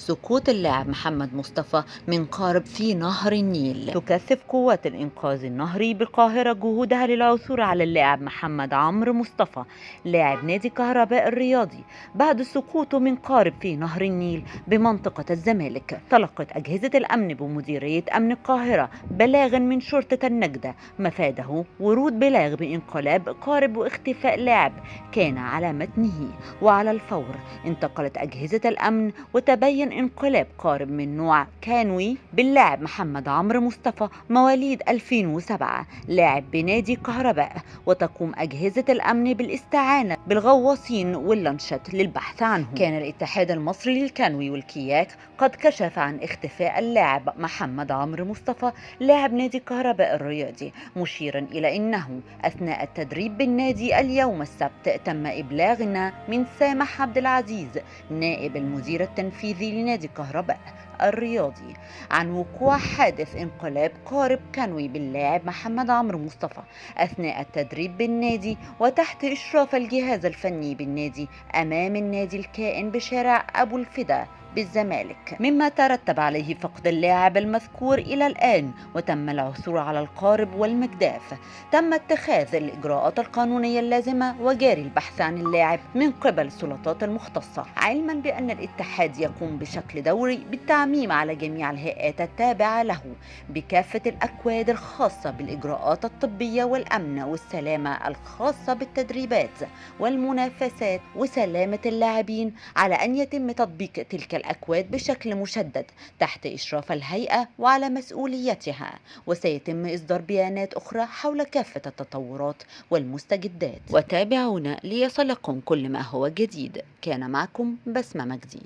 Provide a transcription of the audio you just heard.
سقوط اللاعب محمد مصطفى من قارب في نهر النيل. تكثف قوات الإنقاذ النهري بالقاهرة جهودها للعثور على اللاعب محمد عمرو مصطفى لاعب نادي كهرباء الرياضي بعد سقوطه من قارب في نهر النيل بمنطقة الزمالك. تلقت أجهزة الأمن بمديرية أمن القاهرة بلاغا من شرطة النجدة مفاده ورود بلاغ بانقلاب قارب واختفاء لاعب كان على متنه، وعلى الفور انتقلت أجهزة الأمن وتبين انقلاب قارب من نوع كانوي باللاعب محمد عمرو مصطفى مواليد 2007 لاعب بنادي كهرباء، وتقوم أجهزة الأمن بالاستعانة بالغواصين واللانشات للبحث عنه. كان الاتحاد المصري للكانوي والكياك قد كشف عن اختفاء اللاعب محمد عمرو مصطفى لاعب نادي كهرباء الرياضي، مشيرا إلى أنه أثناء التدريب بالنادي اليوم السبت تم إبلاغنا من سامح عبد العزيز نائب المدير التنفيذي لنادي كهرباء الرياضي عن وقوع حادث انقلاب قارب كانوي باللاعب محمد عمرو مصطفى أثناء التدريب بالنادي وتحت إشراف الجهاز الفني بالنادي أمام النادي الكائن بشارع أبو الفدا بالزمالك، مما ترتب عليه فقد اللاعب المذكور إلى الآن. وتم العثور على القارب والمجداف. تم اتخاذ الإجراءات القانونية اللازمة وجاري البحث عن اللاعب من قبل السلطات المختصة، علما بأن الاتحاد يقوم بشكل دوري بالتعميم على جميع الهيئات التابعة له بكافة الأكواد الخاصة بالإجراءات الطبية والأمن والسلامة الخاصة بالتدريبات والمنافسات وسلامة اللاعبين، على أن يتم تطبيق تلك الأكواد بشكل مشدد تحت إشراف الهيئة وعلى مسؤوليتها. وسيتم إصدار بيانات أخرى حول كافة التطورات والمستجدات. وتابعونا ليصلكم كل ما هو جديد. كان معكم بسمة مجدي.